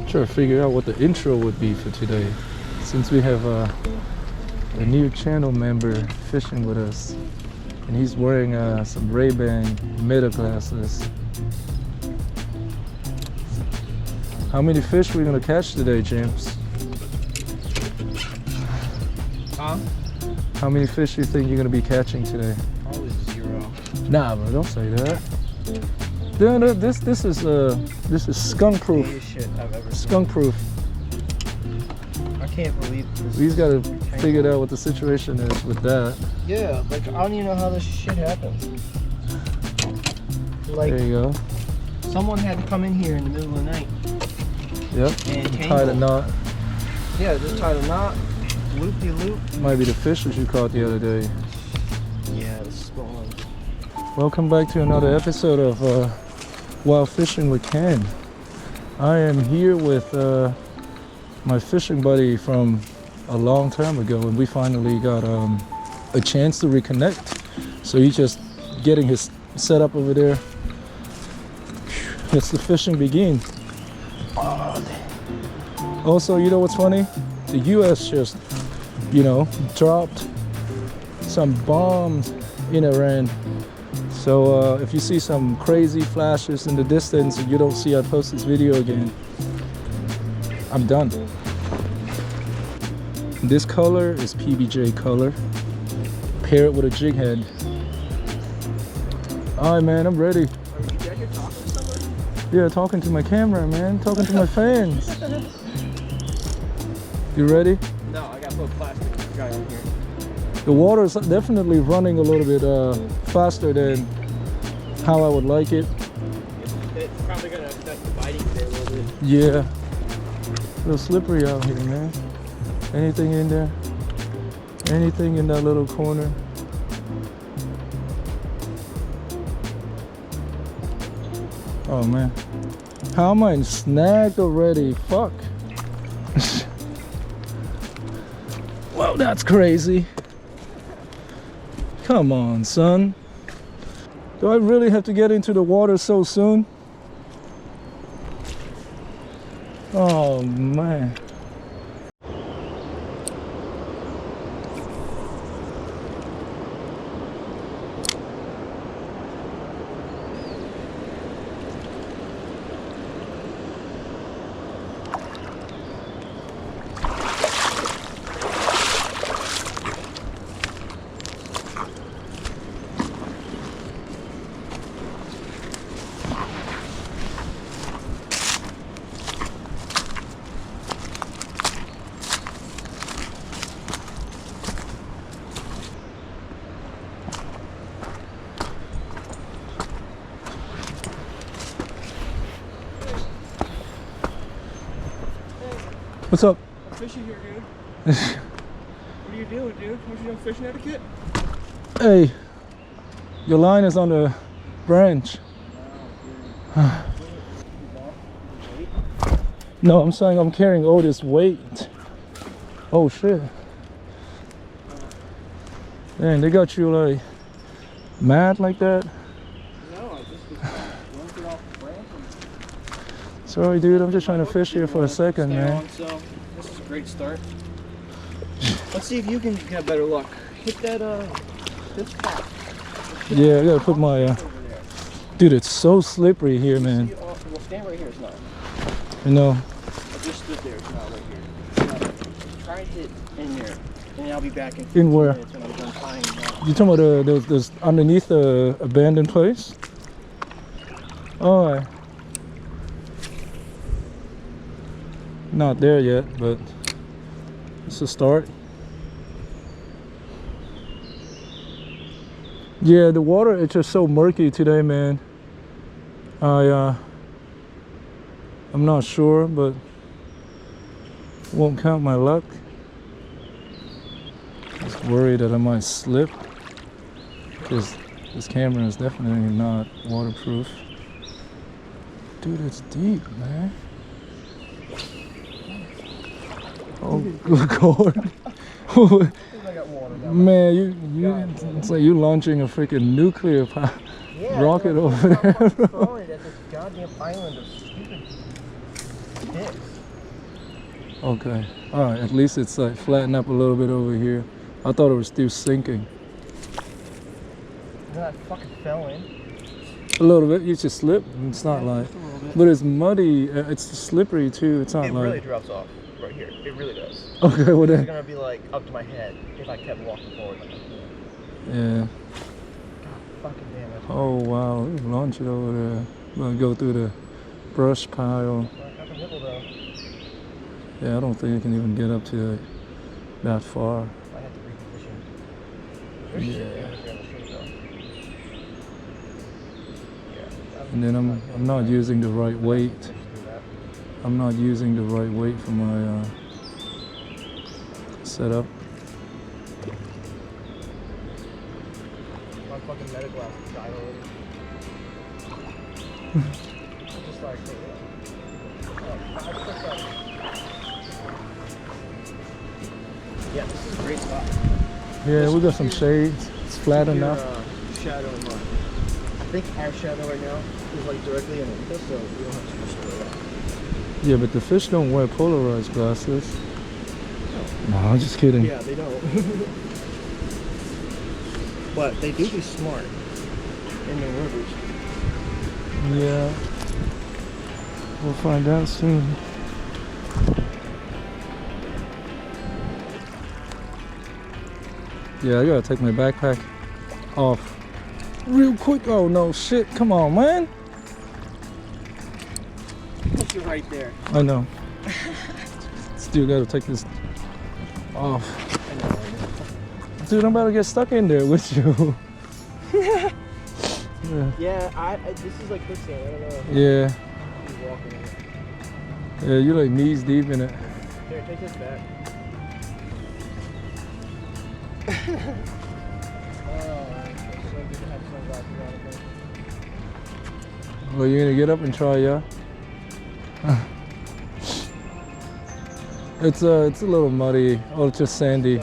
Try to figure out what the intro would be for today, since we have a new channel member fishing with us, and he's wearing some Ray-Ban Meta glasses. How many fish are we gonna catch today, James? Huh? How many fish do you think you're gonna be catching today? Probably 0. Nah, bro, don't say that. No, this is skunk proof. Gayest shit I've ever seen. Skunk proof. I can't believe this. We just gotta figure out what the situation is with that. Yeah, like I don't even know how this shit happens. Like, There you go. someone had to come in here in the middle of the night. Yep. And Tie the knot. Yeah, just tie the knot, loop the loop. Might be the fish that you caught the other day. Yeah, the small one. Welcome back to another episode of Wild Fishing with Ken. I am here with my fishing buddy from a long time ago, and we finally got a chance to reconnect. So he's just getting his setup over there. Let's the fishing begin. Also, you know what's funny? The US just, dropped some bombs in Iran. So if you see some crazy flashes in the distance and you don't see I post this video again, I'm done. This color is PBJ color. Pair it with a jig head. Alright, man, I'm ready. Yeah, talking to my camera, man. Talking to my fans. You ready? No, I gotta put a plastic guy on here. The water is definitely running a little bit faster than how I would like it. It's probably gonna affect the biting today a little bit. Yeah. A little slippery out here, man. Anything in there? Anything in that little corner? Oh man. How am I snagged already? Fuck. Well, that's crazy. Come on, son. Do I really have to get into the water so soon? Oh man. What's up? I'm fishing here, dude. What are you doing, dude? Don't you know fishing etiquette? Hey, your line is on the branch. No, I'm saying I'm carrying all this weight. Oh shit. Man, they got you like mad like that? No, I just yanked it off the branch. Sorry dude, I'm just trying to fish here for a second, Stay man. on, so this is a great start. Let's see if you can get better luck. Hit that this spot. Yeah, I gotta put my Over there. dude, it's so slippery here, man. Well, stand right here. It's not. You know. I just stood there. It's not right here. It's not. Try and hit in there, and I'll be back in 15 In where? minutes when I'm done tying now. You talking about those underneath the abandoned place? Alright. Not there yet, but it's a start. Yeah, the water is just so murky today, man. I'm not sure, but won't count my luck. Just worried that I might slip, because this camera is definitely not waterproof. Dude, it's deep, man. Oh, good lord. Man, it's like you launching a freaking nuclear rocket over there, bro. goddamn island of stupid dicks. Okay. Alright, at least it's like flattened up a little bit over here. I thought it was still sinking. And then I fucking fell in. A little bit. You just slip. It's not Yeah, like. just a little bit. But it's muddy. It's slippery too. It's not It like. really drops off right here. It really does. Okay, well It's then. gonna be like up to my head if I kept walking forward. Like Yeah. God fucking damn it. Oh wow. Let's launch it over there. I'm gonna go through the brush pile. Got the nipple though. Yeah, I don't think I can even get up to it that far. I have to reposition. There's shit Yeah. on the street though. Yeah. And then I'm not using the right weight. I'm not using the right weight for my setup. My fucking medical app died already. I'm just like, yeah, this is a great spot. Yeah, we got some shades. It's flat enough. Shadow and mud. I think our shadow right now is like directly underneath us, so we don't have too much to worry about. Yeah, but the fish don't wear polarized glasses. No, I'm just kidding. Yeah, they don't. But they do be smart in the rivers. Yeah. We'll find out soon. Yeah, I gotta take my backpack off real quick. Oh no, shit. Come on, man. You're right there. I know. Still gotta take this off. I know. Dude, I'm about to get stuck in there with you. Yeah. Yeah, this is like quicksand. I don't know. Yeah. He's walking in it. Yeah, you're like knees deep in it. Here, take this back. Oh, it's so good to have sunglasses on again. Well, you're gonna get up and try, yeah? It's a little muddy, or it's just sandy.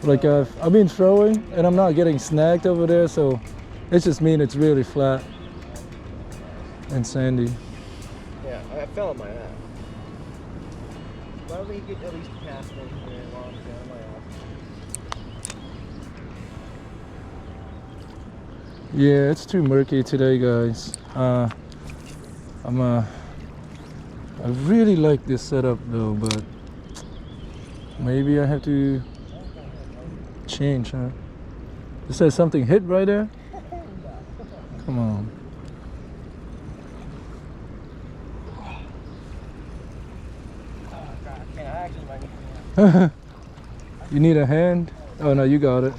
Like I've been throwing and I'm not getting snagged over there, so it's just mean it's really flat and sandy. Yeah, I fell on my ass. Why don't we get at least past one here while I'm down my ass? Yeah, it's too murky today, guys. I really like this setup though, but maybe I have to change, huh? It says something hit right there? Come on. Oh, God, I actually might need You need a hand? Oh no, you got it.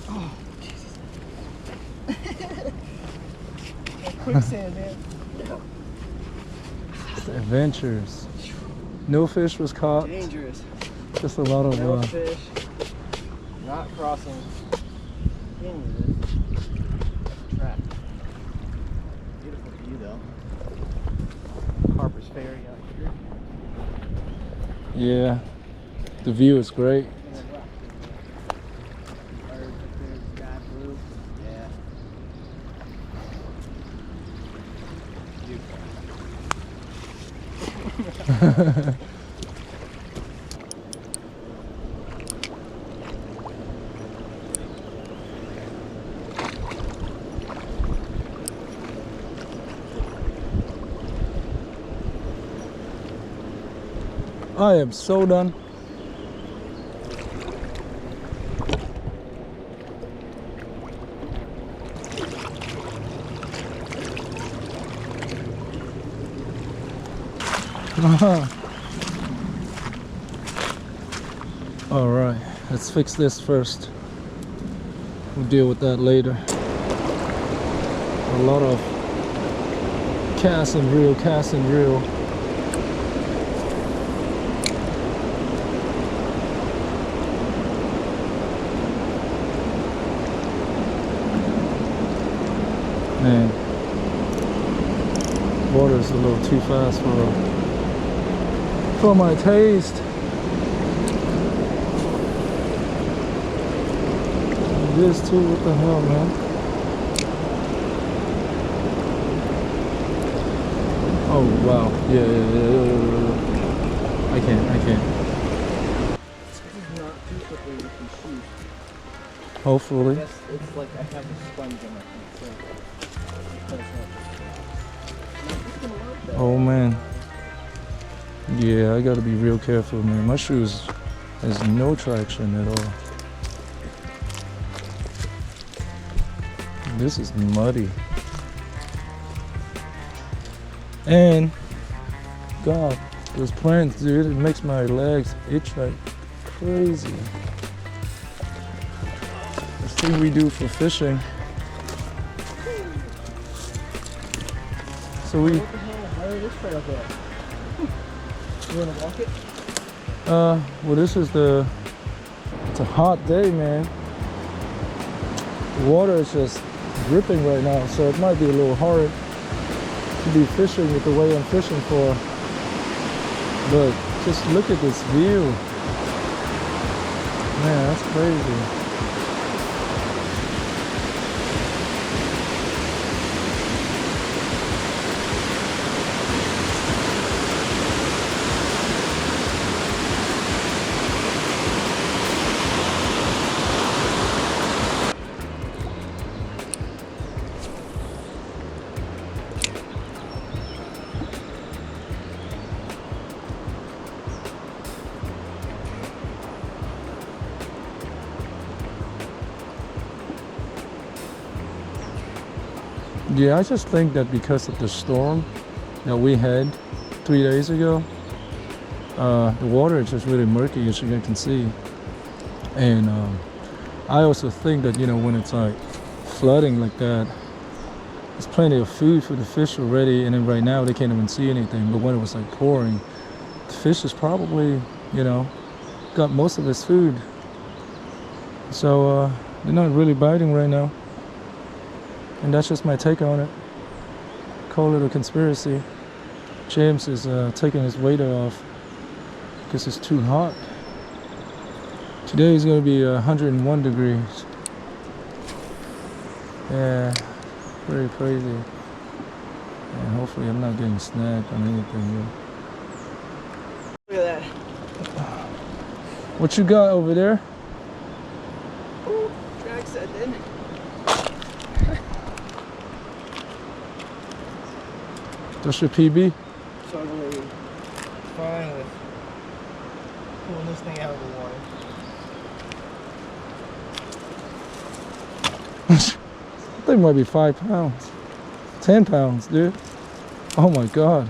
Oh, Jesus. Quicksand, man. Adventures. No fish was caught. Dangerous. Just a lot of No fish. Not crossing into this trap. Beautiful view though. Harper's Ferry out here. yeah. The view is great. And then what? Birds up there, sky blue. Yeah. Beautiful. I am so done. All right, let's fix this first. We'll deal with that later. A lot of cast and reel, cast and reel. Man, water's a little too fast for my taste. It is too. What the hell, man? Oh wow, yeah. I can't. This is not too slippery with these shoes. Hopefully. Yes, it's like I have a sponge on my feet, so Oh man. Yeah, I gotta be real careful, man. My shoes has no traction at all. This is muddy. And God, those plants, dude, it makes my legs itch like crazy. This thing we do for fishing. So we what the hell? Where is this trail go? You wanna walk it? well this is it's a hot day, man. The water is just dripping right now, so it might be a little hard to be fishing with the way I'm fishing for. But just look at this view. Man, that's crazy. Yeah, I just think that because of the storm that we had 3 days ago, the water is just really murky, as you guys can see. And I also think that, you know, when it's like flooding like that, there's plenty of food for the fish already, and then right now they can't even see anything. But when it was like pouring, the fish is probably, you know, got most of its food. So they're not really biting right now. And that's just my take on it. Call it a conspiracy. James is taking his waiter off because it's too hot. Today is going to be 101 degrees. Yeah, pretty crazy. And hopefully I'm not getting snagged on anything here. Look at that. What you got over there? Ooh, drag set in. That's your PB? Totally fine with pulling this thing out of the water. That thing might be 5 pounds. 10 pounds, dude. Oh my God.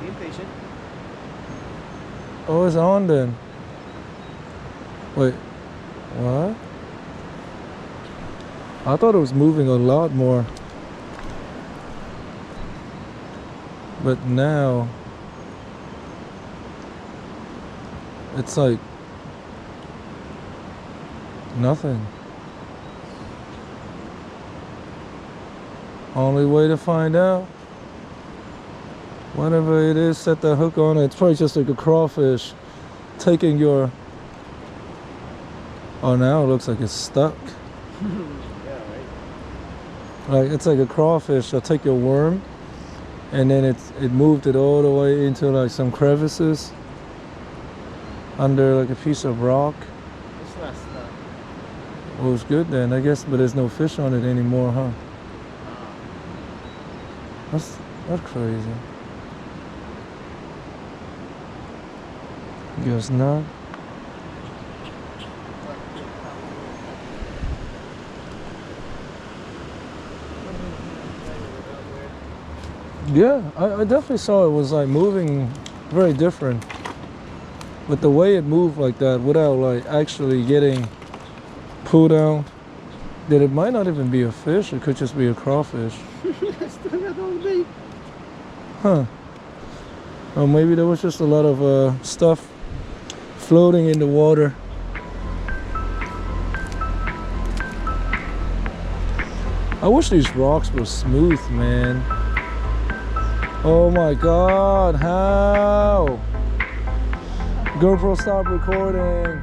Be impatient. Oh, it's on then. Wait, what? I thought it was moving a lot more. But now it's like nothing. Only way to find out. Whatever it is, set that hook on it. It's probably just like a crawfish taking your... Oh, now it looks like it's stuck. Yeah, right. Like it's like a crawfish. They'll take your worm, and then it moved it all the way into like some crevices under like a piece of rock. It's not stuck. Well, it's good then, I guess. But there's no fish on it anymore, huh? That's crazy. Guess not. Yeah, I definitely saw it was like moving very different. But the way it moved like that without like actually getting pulled down, that it might not even be a fish, it could just be a crawfish. Still got all the bait. Huh. Or maybe there was just a lot of stuff floating in the water. I wish these rocks were smooth, man. Oh my God, how? GoPro, stop recording.